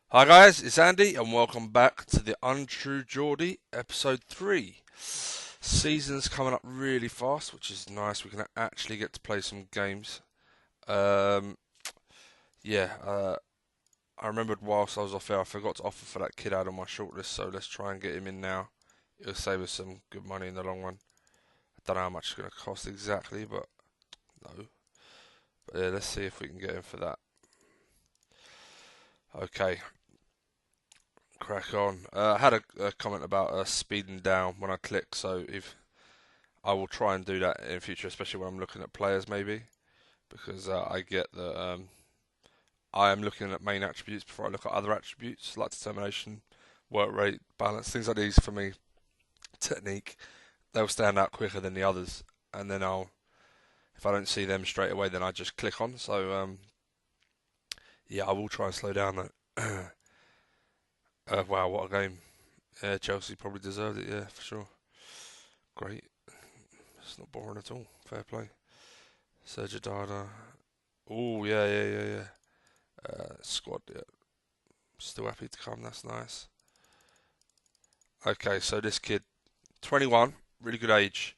Hi guys, it's Andy and welcome back to the Untrue Geordie episode 3. Season's coming up really fast, which is nice. We can actually get to play some games. Um, yeah, I remembered whilst I was off air, I forgot to offer for that kid out on my shortlist, so let's try and get him in now. It'll save us some good money in the long run. I don't know how much it's going to cost exactly, but no. But yeah, let's see if we can get him for that. Okay, crack on. I had a comment about speeding down when I click, so if I will try and do that in future, especially when I'm looking at players, maybe because I get that I am looking at main attributes before I look at other attributes like determination, work rate, balance, things like these. For me, technique, they'll stand out quicker than the others, and then if I don't see them straight away, then I just click on. So yeah, I will try and slow down though. Wow, what a game! Yeah, Chelsea probably deserved it. Yeah, for sure. Great. It's not boring at all. Fair play. Sergio Dada. Oh yeah, yeah, yeah, yeah. Squad, yeah. Still happy to come, that's nice. Okay, so this kid, 21, really good age.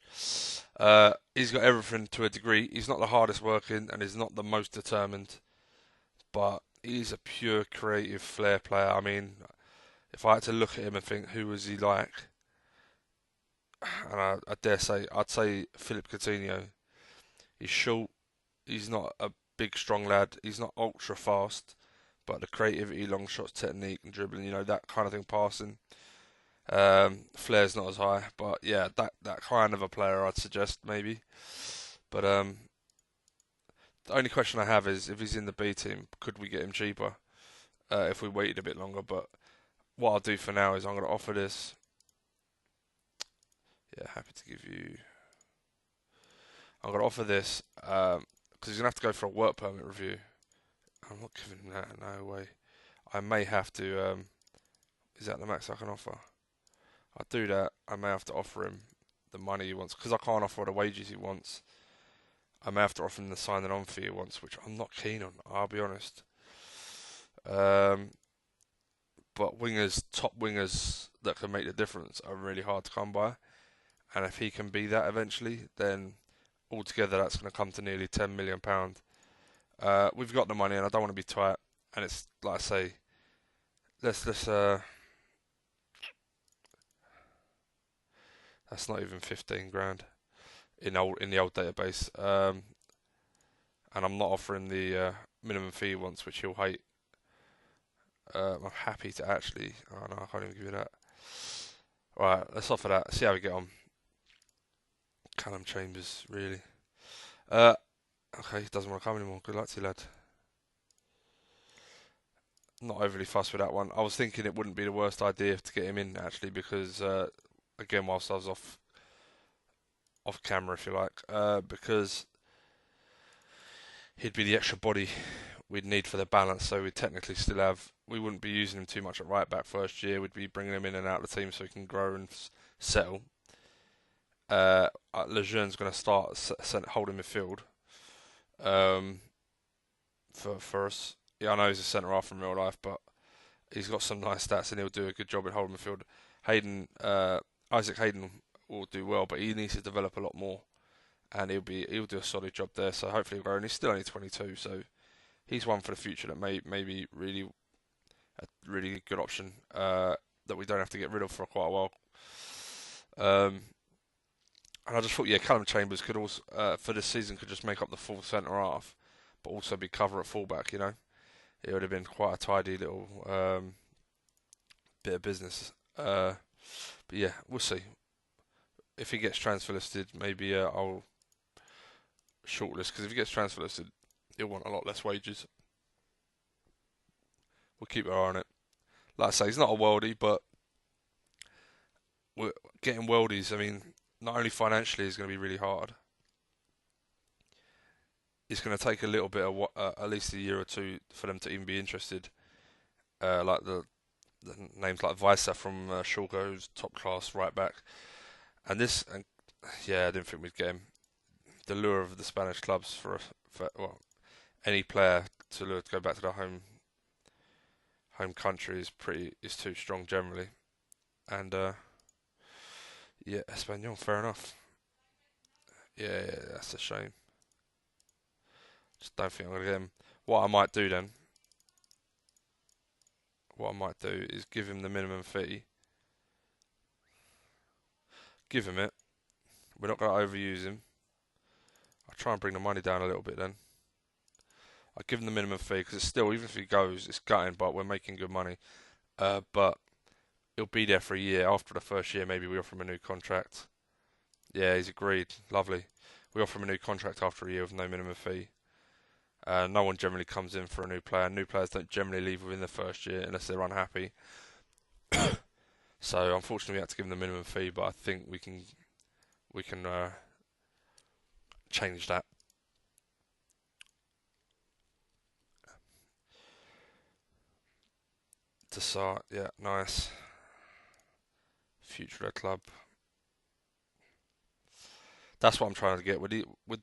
He's got everything to a degree. He's not the hardest working and he's not the most determined, but he's a pure creative flair player. I mean, if I had to look at him and think who was he like, and I dare say, I'd say Philip Coutinho. He's short, he's not a big strong lad, he's not ultra fast, but the creativity, long shots, technique, and dribbling, that kind of thing, passing. Flair's not as high, but yeah, that kind of a player I'd suggest maybe. But the only question I have is if he's in the B team, could we get him cheaper if we waited a bit longer? But what I'll do for now is I'm going to offer this. Yeah, happy to give you. I'm going to offer this because he's going to have to go for a work permit review. I'm not giving him that. No way. I may have to. Is that the max I can offer? I'll do that. I may have to offer him the money he wants because I can't offer the wages he wants. I may have to offer him the signing on fee once, which I'm not keen on. I'll be honest. Um, but top wingers that can make the difference are really hard to come by. And if he can be that eventually, then altogether that's going to come to nearly £10 million. We've got the money, and I don't want to be tight. And it's like I say, let's. That's not even 15 grand in the old database. And I'm not offering the minimum fee once, which he'll hate. I'm happy to actually. Oh no, I can't even give you that. Right, let's offer that. See how we get on. Callum Chambers, really. Uh, okay, he doesn't want to come anymore. Good luck to you, lad. Not overly fussed with that one. I was thinking it wouldn't be the worst idea to get him in actually because again, whilst I was off camera, if you like, because he'd be the extra body we'd need for the balance. So we'd technically still have. We wouldn't be using him too much at right back first year. We'd be bringing him in and out of the team so he can grow and settle. Lejeune's going to start holding midfield um, for us. Yeah, I know he's a centre half in real life, but he's got some nice stats and he'll do a good job in holding midfield. Hayden, Isaac Hayden will do well, but he needs to develop a lot more, and he'll do a solid job there. So hopefully he'll grow. And he's still only 22, so he's one for the future that may be really a really good option that we don't have to get rid of for quite a while. Um, and I just thought, yeah, Callum Chambers could also for this season could just make up the full centre half, but also be cover at fullback. It would have been quite a tidy little bit of business. But yeah, we'll see. If he gets transfer listed, maybe I'll shortlist because if he gets transfer listed, he'll want a lot less wages. We'll keep our eye on it. Like I say, he's not a worldie, but we're getting worldies. I mean, not only financially is going to be really hard. It's going to take a little bit of at least a year or two for them to even be interested. Like the names like Weiser from Schalke, who's top class right back, and yeah, I didn't think we'd get him. The lure of the Spanish clubs for well any player to lure to go back to their home country is too strong generally. And yeah, Espanyol, fair enough. Yeah, yeah, that's a shame. Just don't think I'm gonna get him. What I might do then, what I might do is give him the minimum fee. Give him it. We're not gonna overuse him. I'll try and bring the money down a little bit then. I give him the minimum fee because it's still, even if he goes, it's gutting, but we're making good money. But he'll be there for a year. After the first year, maybe we offer him a new contract. Yeah, he's agreed. Lovely. We offer him a new contract after a year with no minimum fee. No one generally comes in for a new player. New players don't generally leave within the first year unless they're unhappy. So unfortunately, we had to give him the minimum fee, but I think we can change that. Desart, yeah, nice. Future of the club. That's what I'm trying to get with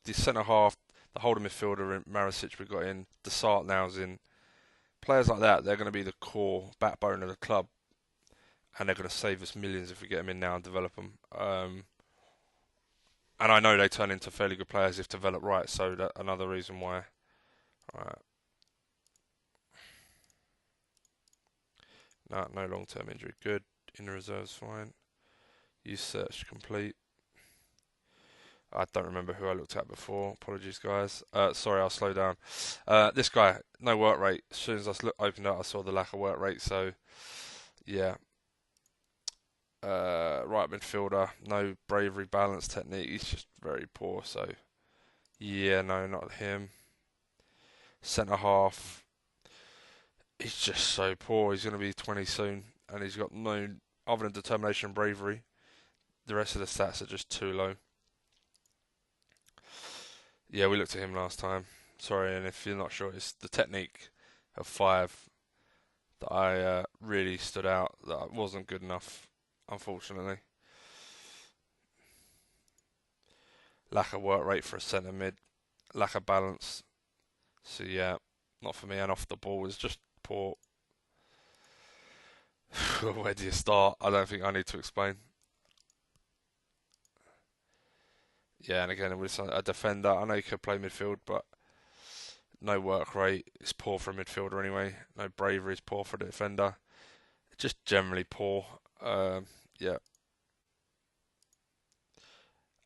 the centre half, the holding midfielder in Maricic we got in, Desart now's in. Players like that, they're going to be the core backbone of the club, and they're going to save us millions if we get them in now and develop them. And I know they turn into fairly good players if developed right. So that's another reason why. Right. No long-term injury. Good. In the reserves, fine. Use search complete. I don't remember who I looked at before. Apologies, guys. Sorry, I'll slow down. This guy, no work rate. As soon as opened up, I saw the lack of work rate. So, yeah. Right midfielder, no bravery, balance, technique. He's just very poor. So, yeah, no, not him. Centre half, he's just so poor. He's going to be 20 soon, and he's got no other than determination and bravery. The rest of the stats are just too low. Yeah, we looked at him last time. Sorry, and if you're not sure, it's the technique of five that I really stood out. That wasn't good enough, unfortunately. Lack of work rate for a centre mid, lack of balance. So yeah, not for me. And off the ball was just poor. Where do you start? I don't think I need to explain. Yeah, and again, with a defender, I know you could play midfield, but no work rate is poor for a midfielder anyway. No bravery is poor for the defender. Just generally poor. Yeah.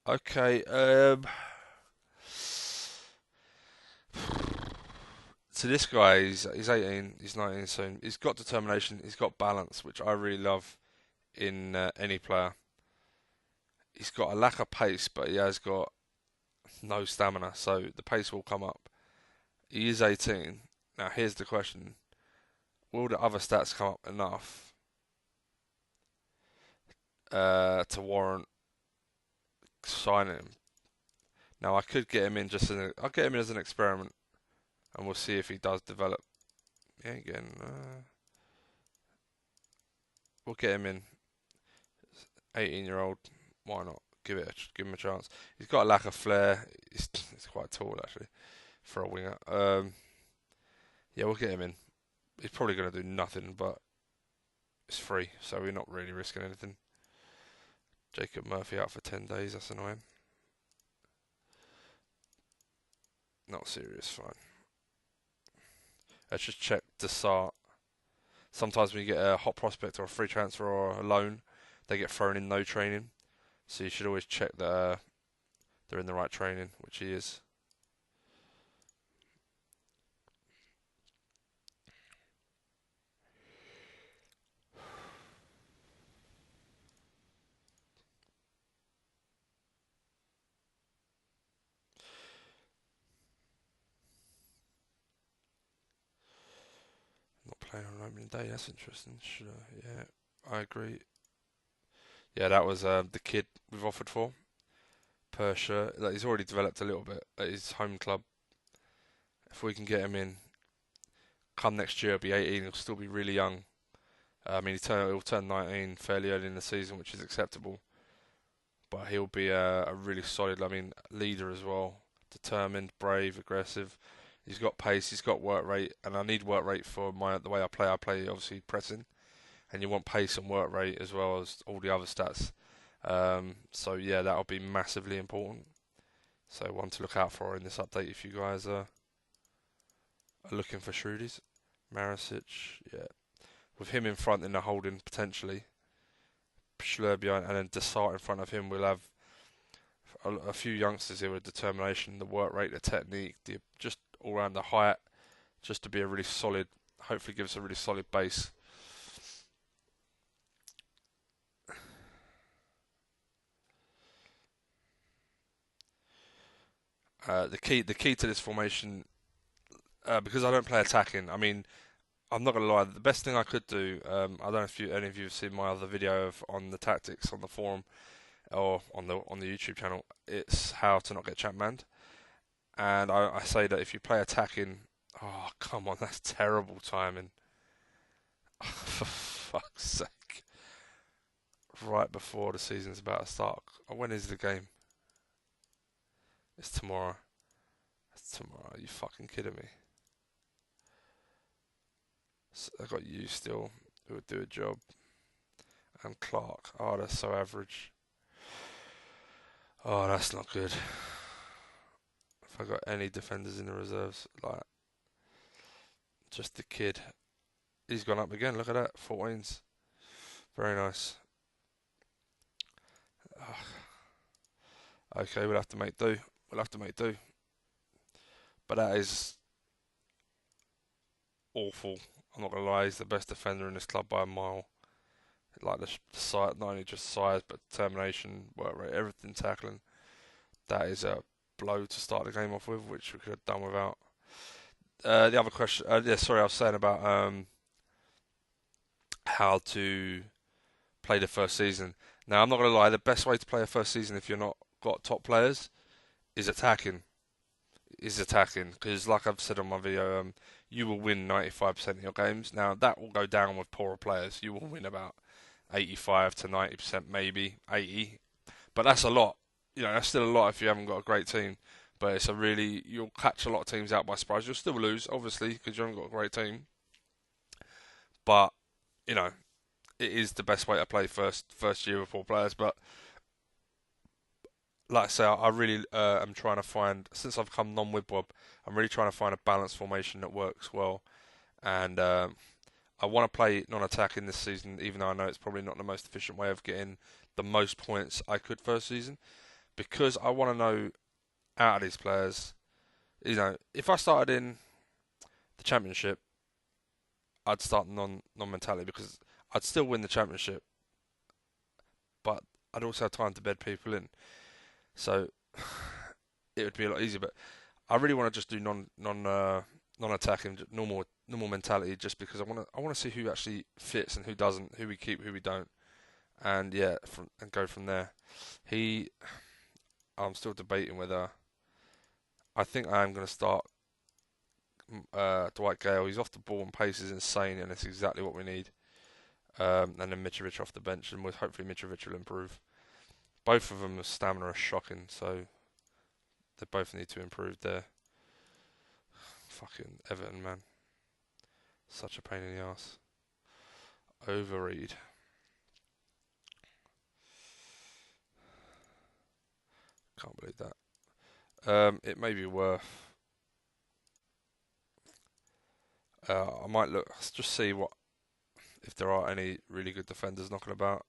Okay. So this guy, he's 18, he's 19 soon. He's got determination, he's got balance, which I really love in any player. He's got a lack of pace, but he has got no stamina, so the pace will come up. He is 18. Now here's the question: will the other stats come up enough to warrant signing him? Now I could get him in I'll get him in as an experiment, and we'll see if he does develop. Yeah, again, we'll get him in. 18-year-old, why not? Give him a chance. He's got a lack of flair. He's quite tall actually for a winger. Yeah, we'll get him in. He's probably going to do nothing, but it's free, so we're not really risking anything. Jacob Murphy out for 10 days. That's annoying. Not serious. Fine. Let's just check Desart. Sometimes when you get a hot prospect or a free transfer or a loan, they get thrown in no training. So you should always check that they're in the right training, which he is. Not playing on opening day. That's interesting. Should I? Yeah, I agree. Yeah, that was the kid we've offered for. Persha. Like, he's already developed a little bit at his home club. If we can get him in, come next year, he'll be 18. He'll still be really young. I mean, he'll turn 19 fairly early in the season, which is acceptable. But he'll be a really solid, I mean, leader as well. Determined, brave, aggressive. He's got pace, he's got work rate, and I need work rate for the way I play. I play obviously pressing, and you want pace and work rate as well as all the other stats. So yeah, that'll be massively important. So one to look out for in this update if you guys are looking for Shrewdies. Marisic, yeah. With him in front in the holding potentially, Schlur behind, and then Desart in front of him, we'll have a few youngsters here with determination, the work rate, the technique, just all around the height, just to be a really solid, hopefully give us a really solid base. The key to this formation, because I don't play attacking. I mean, I'm not gonna lie. The best thing I could do, I don't know if any of you have seen my other video on the tactics on the forum or on the YouTube channel. It's how to not get champ manned. And I say that if you play attacking, oh come on, that's terrible timing. For fuck's sake! Right before the season's about to start. When is the game? It's tomorrow. It's tomorrow. Are you fucking kidding me? So I got you still. Who would do a job? And Clark. Oh, that's so average. Oh, that's not good. If I got any defenders in the reserves, like just the kid. He's gone up again. Look at that. 14s. Very nice. Okay, we'll have to make do. We'll have to make do. But that is awful. I'm not gonna lie. He's the best defender in this club by a mile. Like the size, not only just size, but determination, work rate, everything tackling. That is a blow to start the game off with, which we could have done without. The other question, yeah, sorry, I was saying about how to play the first season. Now, I'm not going to lie, the best way to play a first season if you're not got top players is attacking. Because like I've said on my video, you will win 95% of your games. Now, that will go down with poorer players. You will win about 85 to 90%, maybe 80. But that's a lot. You know, that's still a lot if you haven't got a great team. But it's you'll catch a lot of teams out by surprise. You'll still lose, obviously, because you haven't got a great team. But, you know, it is the best way to play first year with poor players. But like I say, I really am trying to find, since I've come non-Wibwob, I'm really trying to find a balanced formation that works well. And I want to play non-attacking this season, even though I know it's probably not the most efficient way of getting the most points I could first season, because I want to know out of these players, you know, if I started in the championship, I'd start non-mentality because I'd still win the championship, but I'd also have time to bed people in. So it would be a lot easier. But I really want to just do non-attacking, normal mentality, just because I want to see who actually fits and who doesn't, who we keep, who we don't, and yeah, and go from there. I'm still debating whether I think I am going to start Dwight Gale. He's off the ball and pace is insane, and it's exactly what we need. And then Mitrovic off the bench, and hopefully Mitrovic will improve. Both of them, stamina are shocking, so they both need to improve there. Fucking Everton, man. Such a pain in the ass. Overread. Can't believe that. It may be worth. I might just see if there are any really good defenders knocking about.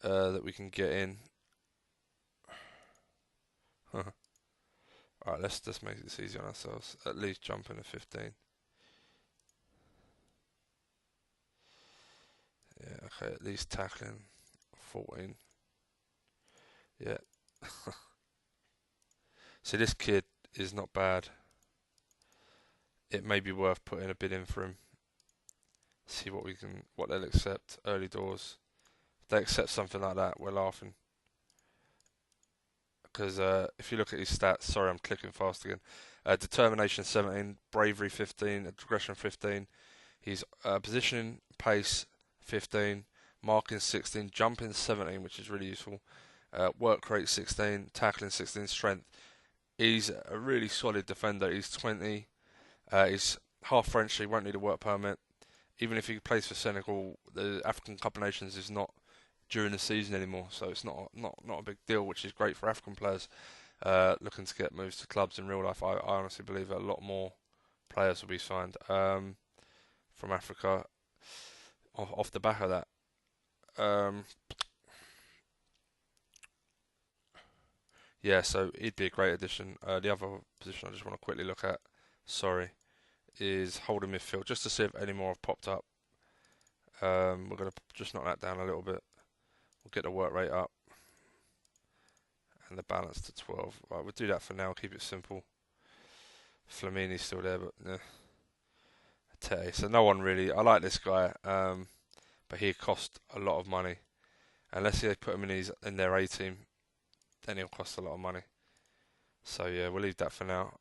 That we can get in. Alright, let's just make this easy on ourselves. At least jump in a 15. Yeah, okay, at least tackling 14. Yeah. So this kid is not bad. It may be worth putting a bid in for him. See what they'll accept early doors. If they accept something like that, we're laughing. Because if you look at his stats, sorry, I'm clicking fast again. Determination 17, bravery 15, aggression 15. He's positioning, pace 15, marking 16, jumping 17, which is really useful. Work rate 16, tackling 16, strength. He's a really solid defender. He's 20. He's half French, so he won't need a work permit. Even if he plays for Senegal, the African Cup of Nations is not during the season anymore, so it's not a big deal, which is great for African players looking to get moves to clubs in real life. I honestly believe that a lot more players will be signed from Africa off the back of that. Um, yeah, so he'd be a great addition. The other position I just want to quickly look at, sorry, is holding midfield, just to see if any more have popped up. We're going to just knock that down a little bit. We'll get the work rate up and the balance to 12. Right, we'll do that for now, keep it simple. Flamini's still there, but Tete. So no one really. I like this guy, but he cost a lot of money. Unless they put him in their A team, then he'll cost a lot of money. So yeah, we'll leave that for now.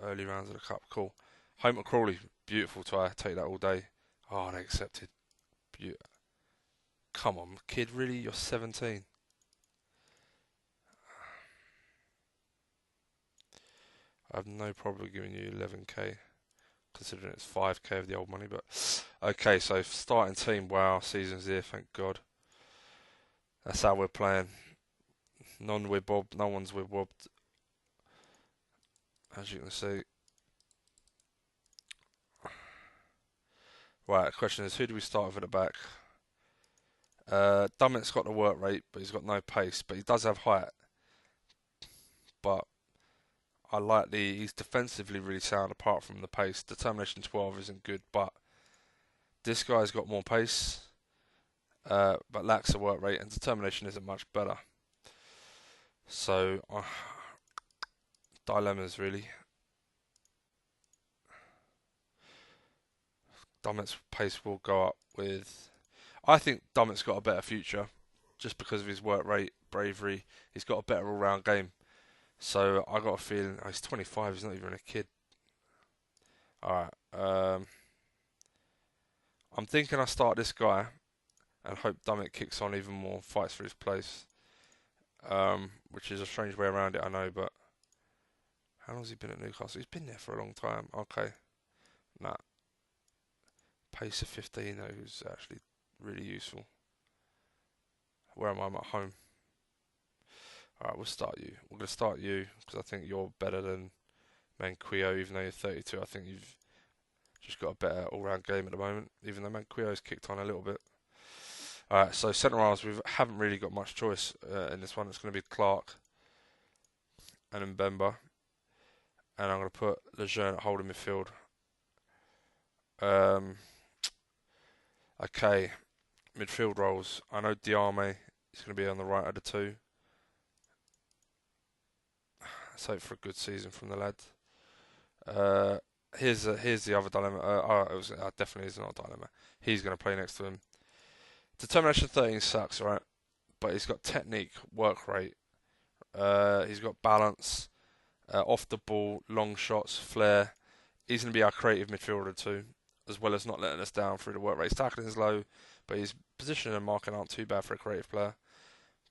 Early rounds of the cup, cool. Home to Crawley, beautiful try. Take that all day. Oh, they accepted. Come on, kid, really? You're 17. I have no problem giving you 11k, considering it's 5k of the old money. But okay, so starting team. Wow, season's here. Thank God. That's how we're playing. None with Bob. No one's with Bob. As you can see. Right, the question is, who do we start with at the back? Dummett's got the work rate, but he's got no pace. But he does have height. But I like he's defensively really sound apart from the pace. Determination 12 isn't good, but this guy's got more pace, but lacks a work rate, and determination isn't much better. So, dilemmas really. Dummett's pace will go up with. I think Dummett's got a better future, just because of his work rate, bravery. He's got a better all-round game. So I got a feeling he's 25. He's not even a kid. All right. I'm thinking I start this guy and hope Dummett kicks on even more, fights for his place. Which is a strange way around it, I know, but how long has he been at Newcastle? He's been there for a long time. Okay. Nah. Pace of 15 though is actually really useful. Where am I? I'm at home. Alright, we'll start you. We're going to start you because I think you're better than Manquillo, even though you're 32. I think you've just got a better all-round game at the moment, even though Manquillo's kicked on a little bit. Alright, so centre halves, we haven't really got much choice in this one. It's going to be Clark and Mbemba. And I'm going to put Lejeune at holding midfield. Okay, midfield roles. I know Diarme is going to be on the right of the two. Let's hope for a good season from the lad. Here's the other dilemma. It definitely is not a dilemma. He's going to play next to him. Determination 13 sucks, right? But he's got technique, work rate. He's got balance, off the ball, long shots, flair. He's going to be our creative midfielder too, as well as not letting us down through the work rate. His tackling is low, but his position and marking aren't too bad for a creative player.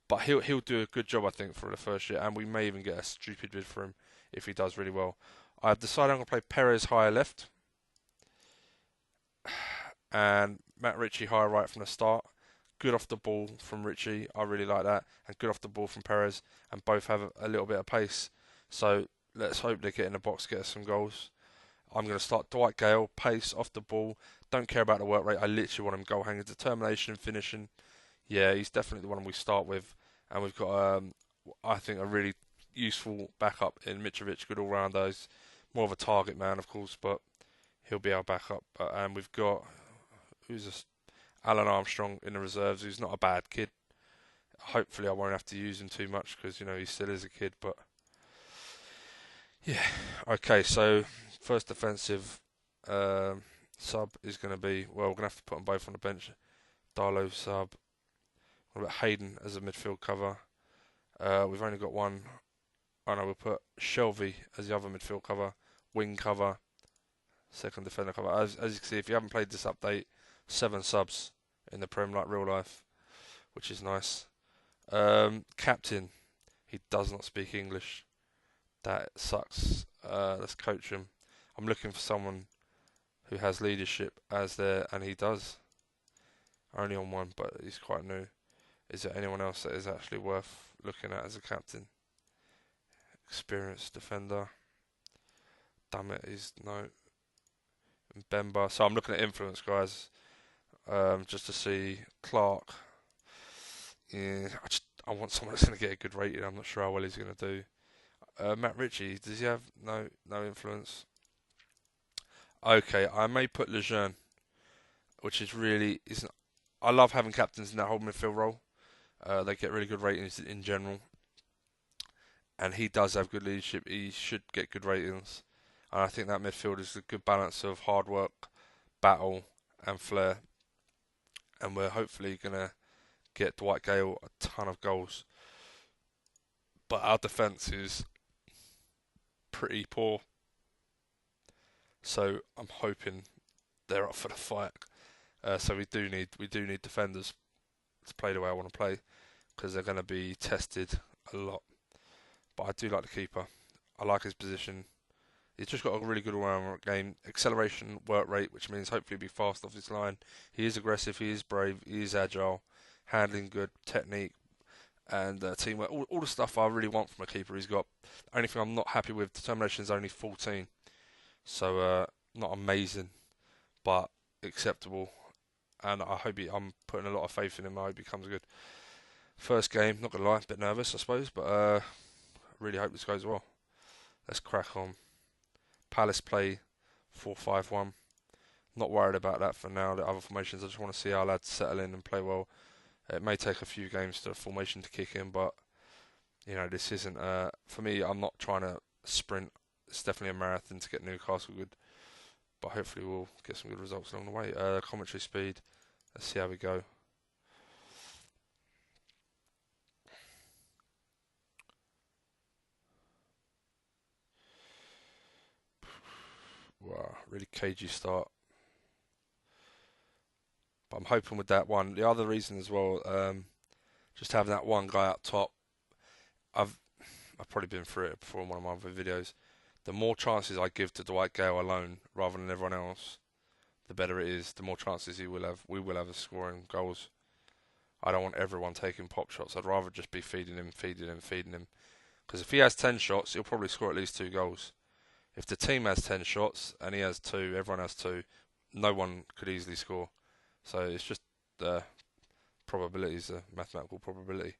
But he'll do a good job, I think, for the first year, and we may even get a stupid bid for him if he does really well. I've decided I'm going to play Perez higher left, and Matt Ritchie higher right from the start. Good off the ball from Ritchie, I really like that, and good off the ball from Perez, and both have a little bit of pace. So let's hope they get in the box, get us some goals. I'm going to start Dwight Gale, pace, off the ball. Don't care about the work rate. I literally want him goal hanging, determination, finishing. Yeah, he's definitely the one we start with. And we've got, I think, a really useful backup in Mitrovic, good all-rounder. He's more of a target man, of course, but he'll be our backup. And we've got, Alan Armstrong in the reserves, who's not a bad kid. Hopefully I won't have to use him too much because, he still is a kid, but yeah. Okay, so first defensive sub is going to be, we're going to have to put them both on the bench. Darlow sub. What about Hayden as a midfield cover? We've only got one. Oh no, we'll put Shelby as the other midfield cover. Wing cover. Second defender cover. As you can see, if you haven't played this update, 7 subs in the Prem like real life, which is nice. Captain, he does not speak English. That sucks. Let's coach him. I'm looking for someone who has leadership as there, and he does. Only on one, but he's quite new. Is there anyone else that is actually worth looking at as a captain? Experienced defender. Damn it, he's no. Bemba. So I'm looking at influence, guys, just to see Clark. Yeah, I want someone that's going to get a good rating. I'm not sure how well he's going to do. Matt Ritchie, does he have no influence? Okay, I may put Lejeune, which is really isn't. I love having captains in that whole midfield role. They get really good ratings in general, and he does have good leadership. He should get good ratings, and I think that midfield is a good balance of hard work, battle, and flair. And we're hopefully gonna get Dwight Gale a ton of goals, but our defence is pretty poor. So I'm hoping they're up for the fight. So we do need defenders to play the way I want to play because they're going to be tested a lot. But I do like the keeper. I like his position. He's just got a really good all-round game. Acceleration, work rate, which means hopefully he'll be fast off his line. He is aggressive. He is brave. He is agile. Handling good, technique, and teamwork. All the stuff I really want from a keeper. He's got. The only thing I'm not happy with, determination is only 14. So not amazing, but acceptable. And I'm putting a lot of faith in him. I hope he comes good. First game, not gonna lie, a bit nervous I suppose, but really hope this goes well. Let's crack on. Palace play 4-5-1. Not worried about that for now. The other formations, I just want to see our lads settle in and play well. It may take a few games for the formation to kick in, but this isn't. For me, I'm not trying to sprint. It's definitely a marathon to get Newcastle good, but hopefully we'll get some good results along the way. Commentary speed. Let's see how we go. Wow, really cagey start. But I'm hoping with that one. The other reason as well, just having that one guy up top. I've probably been through it before in one of my other videos. The more chances I give to Dwight Gale alone rather than everyone else, the better it is. The more chances we will have of scoring goals. I don't want everyone taking pop shots. I'd rather just be feeding him. Because if he has 10 shots, he'll probably score at least 2 goals. If the team has 10 shots and he has 2, everyone has 2, no one could easily score. So it's just the probabilities, the mathematical probability.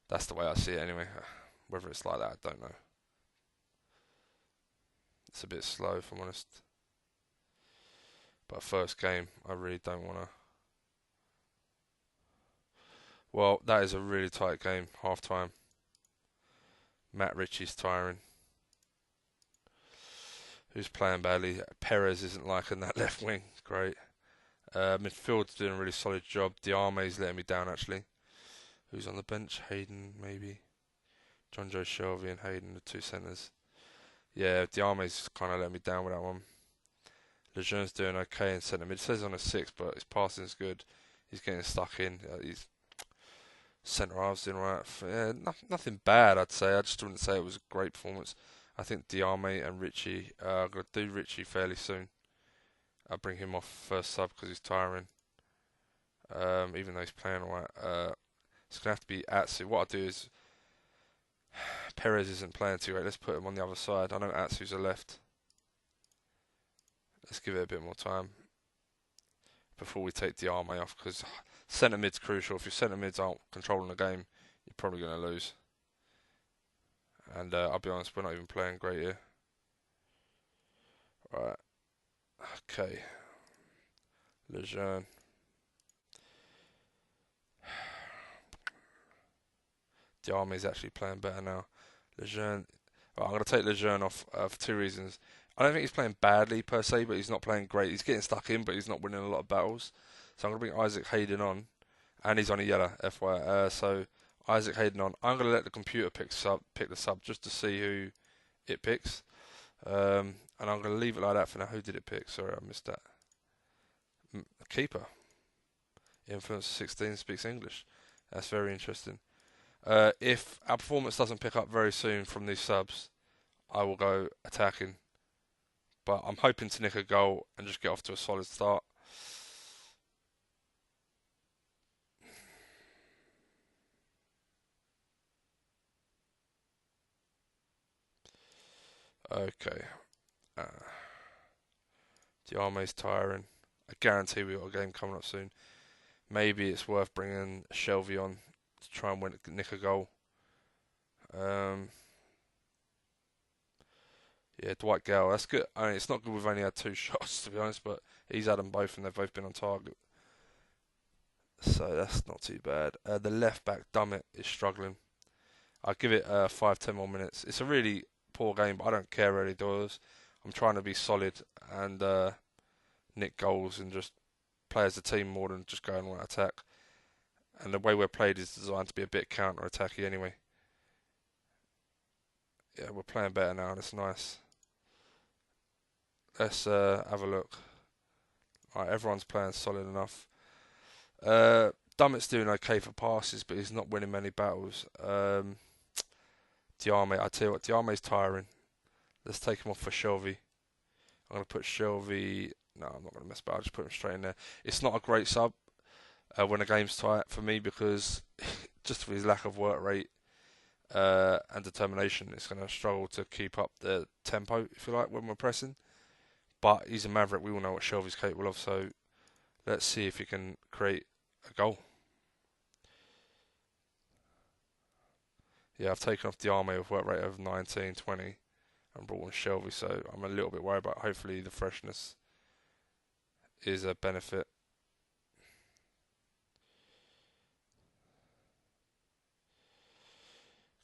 That's the way I see it anyway. Whether it's like that, I don't know. It's a bit slow, if I'm honest. But first game, I really don't want to. Well, that is a really tight game, half time. Matt Ritchie's tiring. Who's playing badly? Perez isn't liking that left wing. Great. Midfield's doing a really solid job. Diarme's letting me down, actually. Who's on the bench? Hayden, maybe. John Joe Shelby and Hayden, the 2 centres. Yeah, Diarme's kind of letting me down with that one. Lejeune's doing okay in centre mid. It says on a 6, but his passing's good. He's getting stuck in. He's centre halves doing right. Yeah, nothing bad, I'd say. I just wouldn't say it was a great performance. I think Diarme and Ritchie, I'm going to do Ritchie fairly soon. I'll bring him off first sub because he's tiring. Even though he's playing alright. It's going to have to be Atsu. What I'll do is, Perez isn't playing too great. Let's put him on the other side. I know Atsu's a left. Let's give it a bit more time before we take Diarme off, because centre mid's crucial. If your centre mids aren't controlling the game, you're probably going to lose. And I'll be honest, we're not even playing great here. Right. Okay. Lejeune. Diarme's actually playing better now. Lejeune. Right, I'm going to take Lejeune off for 2 reasons. I don't think he's playing badly per se, but he's not playing great. He's getting stuck in, but he's not winning a lot of battles. So I'm going to bring Isaac Hayden on, and he's on a yellow, FYI. So Isaac Hayden on. I'm going to let the computer pick the sub just to see who it picks, and I'm going to leave it like that for now. Who did it pick? Sorry, I missed that. Keeper. Influence 16 speaks English. That's very interesting. If our performance doesn't pick up very soon from these subs, I will go attacking. But I'm hoping to nick a goal and just get off to a solid start. Okay. Uh, Diame's tiring. I guarantee we got a game coming up soon. Maybe it's worth bringing Shelby on to try and nick a goal. Um, yeah, Dwight Gale, that's good. I mean, it's not good we've only had two shots, to be honest, but he's had them both and they've both been on target. So that's not too bad. The left back, Dummett, is struggling. I'll give it 5, 10 more minutes. It's a really poor game, but I don't care really, does. I'm trying to be solid and nick goals and just play as a team more than just going on attack. And the way we're played is designed to be a bit counter-attacky anyway. Yeah, we're playing better now. That's nice. Let's have a look. All right, everyone's playing solid enough. Dummett's doing okay for passes, but he's not winning many battles. Diame, I tell you what, Diame's tiring. Let's take him off for Shelby. I'm going to put Shelby. No, I'm not going to mess about. I'll just put him straight in there. It's not a great sub when a game's tight for me because just for his lack of work rate and determination, it's going to struggle to keep up the tempo, if you like, when we're pressing. But he's a maverick. We all know what Shelby's capable of, so let's see if he can create a goal. Yeah, I've taken off Diame with work rate of 19, 20 and brought on Shelby, so I'm a little bit worried about hopefully the freshness is a benefit.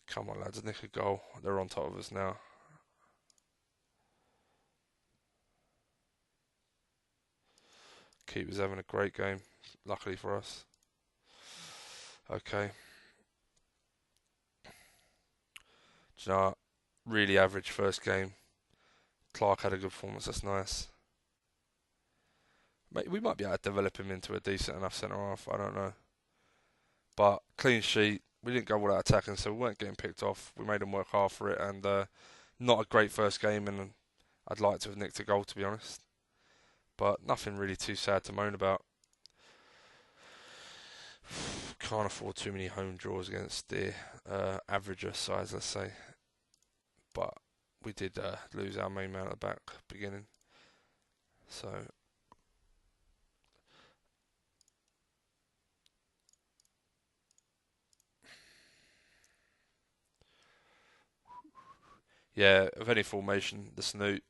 Come on, lads, nick a goal. They're on top of us now. Keeper's having a great game, luckily for us. Okay. Do you know what? Really average first game. Clark had a good performance, that's nice. We might be able to develop him into a decent enough centre half, I don't know. But clean sheet, we didn't go all out attacking, so we weren't getting picked off. We made them work hard for it, and not a great first game, and I'd like to have nicked a goal, to be honest. But nothing really too sad to moan about. Can't afford too many home draws against the averager sides, let's say. But we did lose our main man at the back beginning. So yeah, of any formation, the snoot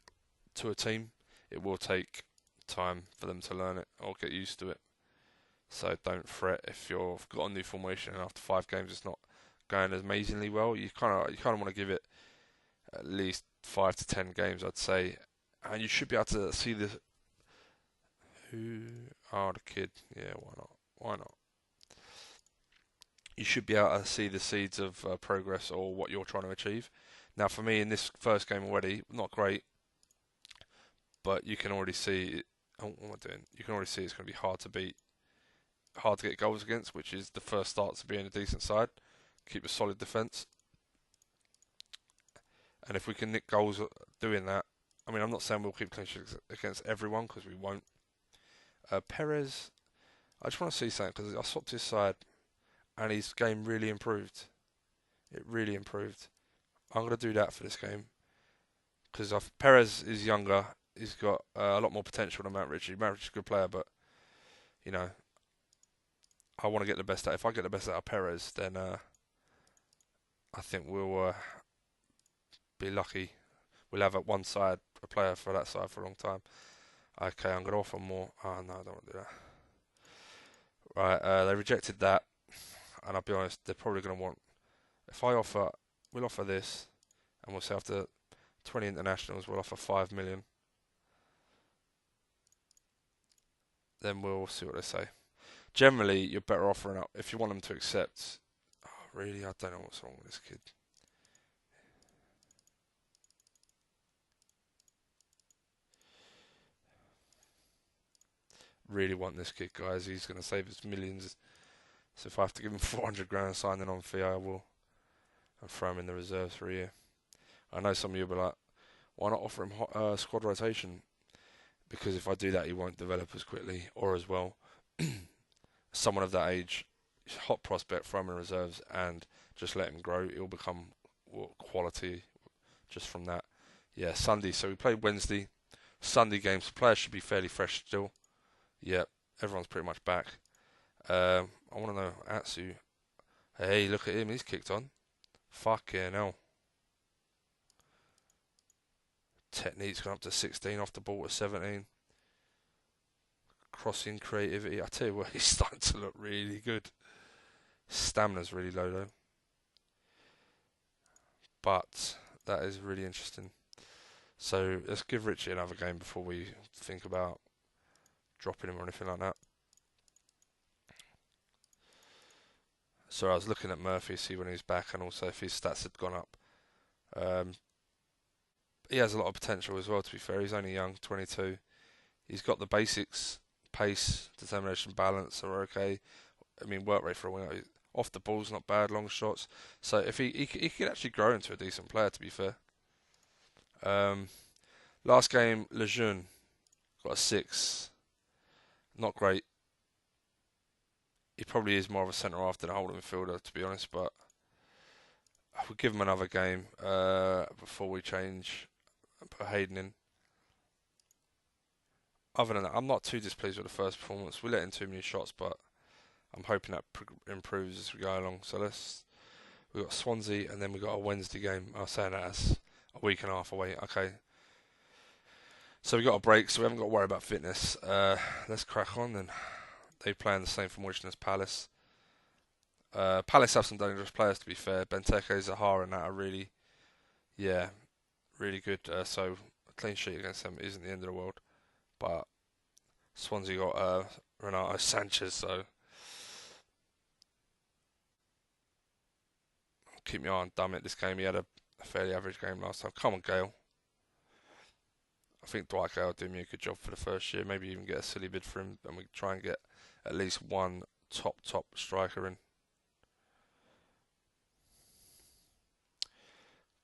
to a team, it will take time for them to learn it or get used to it. So don't fret if you've got a new formation and after 5 games it's not going as amazingly well. You kind of want to give it at least 5 to 10 games, I'd say, and you should be able to see the who are the kid. Yeah, why not? Why not? You should be able to see the seeds of progress or what you're trying to achieve. Now, for me in this first game already, not great, but you can already see. Oh, what am I doing? You can already see it's going to be hard to beat, hard to get goals against, which is the first start to being a decent side. Keep a solid defence, and if we can nick goals doing that, I mean, I'm not saying we'll keep clean sheets against everyone because we won't. Perez, I just want to see something because I swapped his side and his game really improved. It really improved. I'm going to do that for this game because Perez is younger. He's got a lot more potential than Matt Ritchie. Matt Ritchie's a good player, but you know, I want to get the best out. If I get the best out of Perez, then I think we'll be lucky. We'll have at one side a player for that side for a long time. Okay, I'm going to offer more. Oh no, I don't want to do that. Right, they rejected that, and I'll be honest, they're probably going to want. If I offer, we'll offer this, and we'll say after 20 internationals, we'll offer 5 million. Then we'll see what they say. Generally, you're better offering up if you want them to accept. Oh, really? I don't know what's wrong with this kid. Really want this kid, guys. He's going to save us millions. So if I have to give him 400 grand signing on fee, I will, and throw him in the reserves for a year. I know some of you will be like, why not offer him squad rotation? Because if I do that, he won't develop as quickly or as well. Someone of that age, hot prospect, throw him in reserves and just let him grow. He'll become quality just from that. Yeah, Sunday. So we played Wednesday. Sunday games. Players should be fairly fresh still. Yep, everyone's pretty much back. I want to know, Atsu. Hey, look at him. He's kicked on. Fucking hell. Technique's gone up to 16, off the ball to 17. Crossing creativity. I tell you what, he's starting to look really good. Stamina's really low though. But that is really interesting. So let's give Richie another game before we think about dropping him or anything like that. So I was looking at Murphy, see when he's back, and also if his stats had gone up. He has a lot of potential as well, to be fair. He's only young, 22. He's got the basics, pace, determination, balance are okay. I mean, work rate for a winger. Off the ball's not bad, long shots. So if he could actually grow into a decent player, to be fair. Last game, Lejeune got a 6. Not great. He probably is more of a centre half than a holding midfielder, to be honest. But we'll give him another game before we change and put Hayden in. Other than that, I'm not too displeased with the first performance. We let in too many shots, but I'm hoping that improves as we go along. So we've got Swansea and then we've got a Wednesday game. I was saying that as a week and a half away. Okay. So we've got a break, so we haven't got to worry about fitness. Let's crack on then. They play in the same formation as Palace. Palace have some dangerous players, to be fair. Benteke, Zahara and that are really good. So a clean sheet against them isn't the end of the world. But Swansea got Renato Sanchez, so keep my eye on Dummett this game. He had a fairly average game last time. Come on, Gale. I think Dwight Gale did me a good job for the first year. Maybe even get a silly bid for him, and we try and get at least one top striker in.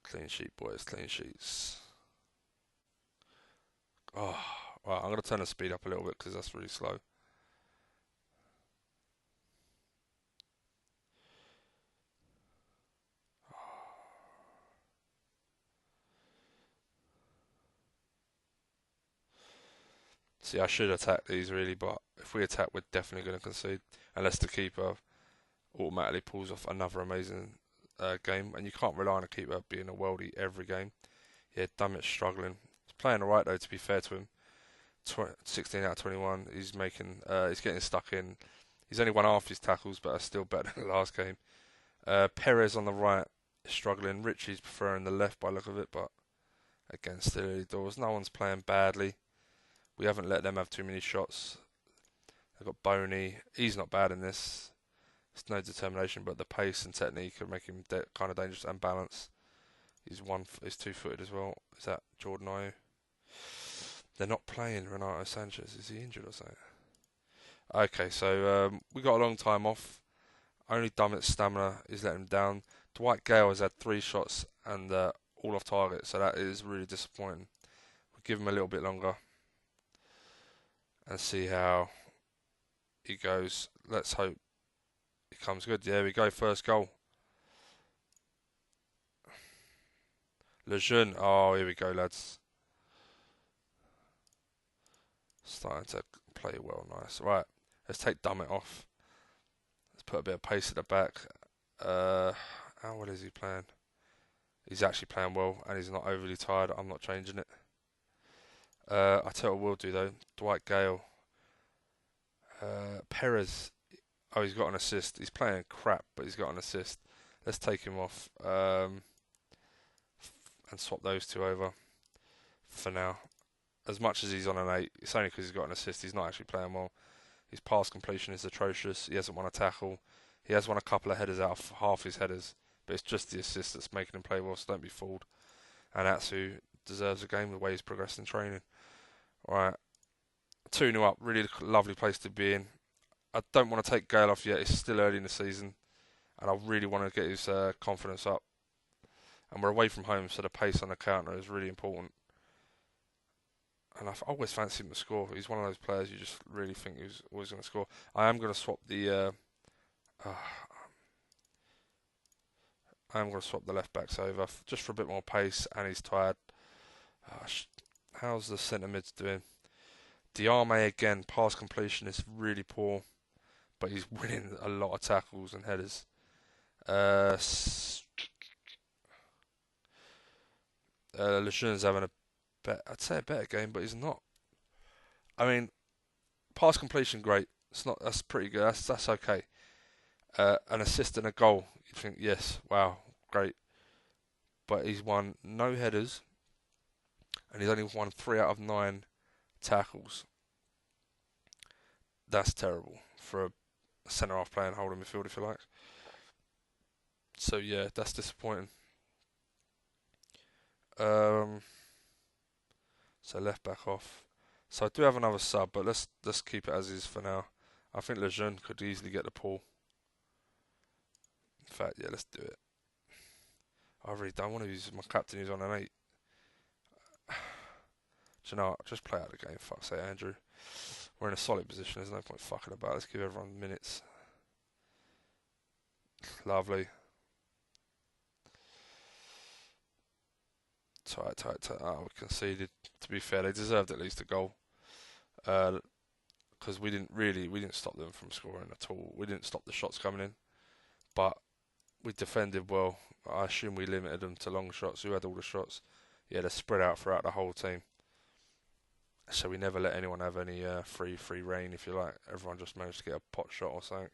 Clean sheet, boys. Clean sheets. Oh, right. I'm going to turn the speed up a little bit because that's really slow. See, I should attack these really, but if we attack, we're definitely going to concede. Unless the keeper automatically pulls off another amazing game. And you can't rely on a keeper being a worldie every game. Yeah, Dummett's struggling. He's playing alright though, to be fair to him. 16 out of 21. He's making. He's getting stuck in. He's only won half his tackles, but are still better than the last game. Perez on the right is struggling. Richie's preferring the left by the look of it, but again, still early doors. No one's playing badly. We haven't let them have too many shots. They've got Boney. He's not bad in this. It's no determination, but the pace and technique are making him kind of dangerous and balance. He's 2-footed as well. Is that Geordie? They're not playing Renato Sanchez. Is he injured or something? Okay, so we got a long time off. Only Dummett's stamina is letting him down. Dwight Gale has had 3 shots and all off target, so that is really disappointing. We'll give him a little bit longer and see how he goes. Let's hope it comes good. There we go, first goal. Lejeune. Oh, here we go, lads. Starting to play well, nice. Right, let's take Dummett off. Let's put a bit of pace at the back. How well is he playing? He's actually playing well, and he's not overly tired. I'm not changing it. I tell you what we'll do though. Dwight Gale. Perez. Oh, he's got an assist. He's playing crap, but he's got an assist. Let's take him off and swap those two over for now. As much as he's on an 8, it's only because he's got an assist. He's not actually playing well. His pass completion is atrocious. He hasn't won a tackle. He has won a couple of headers out of half his headers, but it's just the assist that's making him play well, so don't be fooled. And Atsu deserves a game the way he's progressed in training. Alright, 2-0 up. Really lovely place to be in. I don't want to take Gale off yet. It's still early in the season, and I really want to get his confidence up. And we're away from home, so the pace on the counter is really important. And I've always fancied him to score. He's one of those players you just really think he's always going to score. I am going to swap uh, I am going to swap the left backs over just for a bit more pace, and he's tired. Uh, how's the centre mids doing? Diarme again, pass completion is really poor, but he's winning a lot of tackles and headers. Uh, Lejeune's having I'd say a better game, but he's not. I mean, pass completion great. It's not. That's pretty good. That's okay. An assist and a goal. You think yes, wow, great. But he's won no headers, and he's only won 3 out of 9 tackles. That's terrible for a centre half playing holding midfield, if you like. So yeah, that's disappointing. Um, so left back off. So I do have another sub, but let's keep it as is for now. I think Lejeune could easily get the pull. In fact, yeah, let's do it. I really don't want to use my captain who's on an 8. Do you know what? Just play out the game, fuck's sake, Andrew. We're in a solid position, there's no point fucking about. Let's give everyone minutes. Lovely. Tight. Oh, we conceded. To be fair, they deserved at least a goal. Because we didn't stop them from scoring at all. We didn't stop the shots coming in. But we defended well. I assume we limited them to long shots. Who had all the shots? Yeah, they're spread out throughout the whole team. So we never let anyone have any free reign, if you like. Everyone just managed to get a pot shot or something.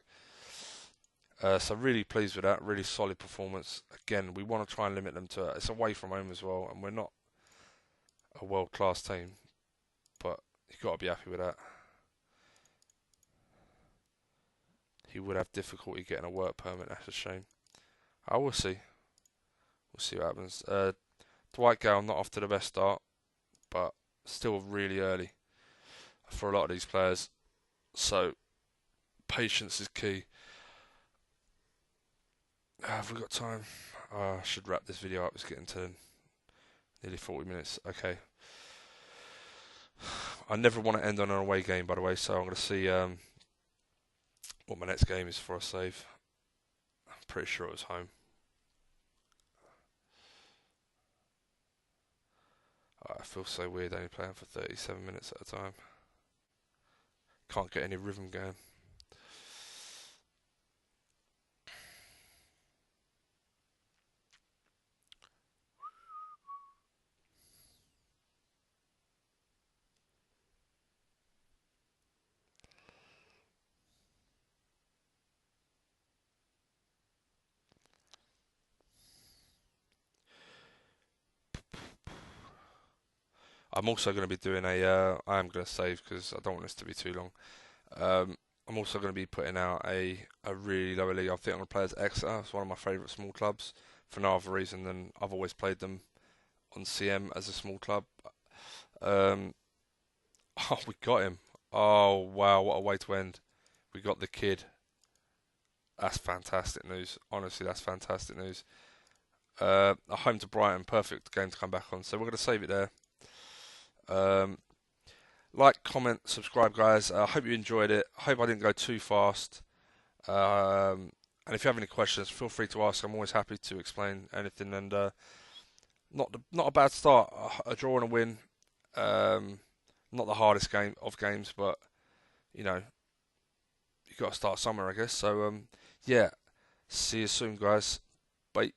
So really pleased with that. Really solid performance. Again, we want to try and limit them to. It's away from home as well, and we're not a world-class team, but you've got to be happy with that. He would have difficulty getting a work permit. That's a shame. I will see. We'll see what happens. Dwight Gale not off to the best start, but still really early for a lot of these players. So patience is key. Have we got time? I should wrap this video up. It's getting to nearly 40 minutes. Okay. I never want to end on an away game, by the way, so I'm going to see what my next game is for a save. I'm pretty sure it was home. I feel so weird only playing for 37 minutes at a time. Can't get any rhythm going. I'm also going to be doing I am going to save because I don't want this to be too long. I'm also going to be putting out a really lower league. I think I'm going to play as Exeter. It's one of my favourite small clubs for no other reason than I've always played them on CM as a small club. Um, oh, we got him. Oh, wow, what a way to end. We got the kid. That's fantastic news. Honestly, that's fantastic news. A home to Brighton, perfect game to come back on. So we're going to save it there. Like, comment, subscribe, guys. I hope you enjoyed it. I hope I didn't go too fast. And if you have any questions, feel free to ask. I'm always happy to explain anything. And not a bad start. A draw and a win. Not the hardest game of games, but you know you've got to start somewhere, I guess. So yeah, see you soon, guys. Bye.